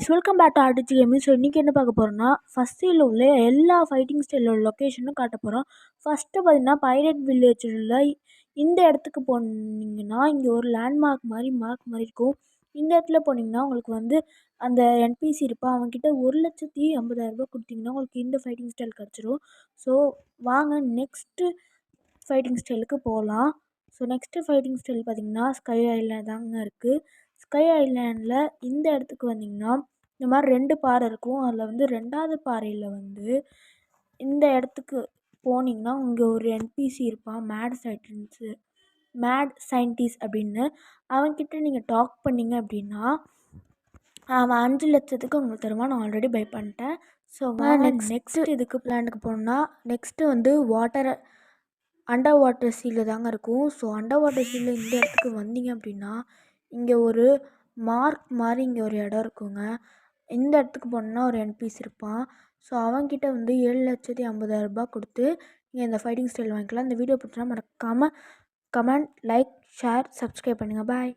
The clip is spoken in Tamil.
Guys, welcome back to RTG gaming. So இன்றைக்கி என்ன பார்க்க போகிறோன்னா, ஃபஸ்ட்டில் உள்ள எல்லா ஃபைட்டிங் ஸ்டைலோட லொக்கேஷனும் காட்ட போகிறோம். ஃபஸ்ட்டு பார்த்தீங்கன்னா பைரட் வில்லேஜில் இந்த இடத்துக்கு போனீங்கன்னா இங்கே ஒரு லேண்ட்மார்க் மாதிரி இருக்கும். இந்த இடத்துல போனீங்கன்னா உங்களுக்கு வந்து அந்த என்பிசி இருப்பான், அவன்கிட்ட 1,50,000 கொடுத்தீங்கன்னா உங்களுக்கு இந்த ஃபைட்டிங் ஸ்டைல் கிடச்சிரும். ஸோ வாங்க நெக்ஸ்ட்டு ஃபைட்டிங் ஸ்டைலுக்கு போகலாம். ஸோ நெக்ஸ்ட்டு ஃபைட்டிங் ஸ்டைல் பார்த்திங்கன்னா ஸ்கை ஐலாண்ட் தாங்க இருக்குது. ஸ்கை ஐலாண்டில் இந்த இடத்துக்கு வந்திங்கன்னா இந்த மாதிரி 2 பாறை இருக்கும். அதில் வந்து 2வது பாறையில் வந்து இந்த இடத்துக்கு போனீங்கன்னா இங்கே ஒரு என்பிசி இருப்பான், மேட் சயின்டிஸ்ட் அப்படின்னு. அவன்கிட்ட நீங்கள் டாக் பண்ணிங்க அப்படின்னா அவன் 5 லட்சத்துக்கு உங்களுக்கு தருவான். நான் ஆல்ரெடி பை பண்ணிட்டேன். ஸோ நெக்ஸ்ட் இதுக்கு பிளானுக்கு போனோம்னா நெக்ஸ்ட்டு வந்து அண்டர் வாட்டர் சீலில் தாங்க இருக்கும். ஸோ அண்டர் வாட்டர் சீலில் இந்த இடத்துக்கு வந்தீங்க அப்படின்னா இங்கே ஒரு மார்க் மாதிரி இங்கே ஒரு இடம் இருக்குங்க. இந்த இடத்துக்கு போனோன்னா ஒரு என்பிசி இருப்பான். ஸோ அவன்கிட்ட வந்து 7,50,000 கொடுத்து நீங்கள் இந்த ஃபைட்டிங் ஸ்டைல் வாங்கிக்கலாம். இந்த வீடியோ பிடிச்சா மறக்காமல் கமெண்ட், லைக், ஷேர், சப்ஸ்கிரைப் பண்ணுங்கள். பாய்.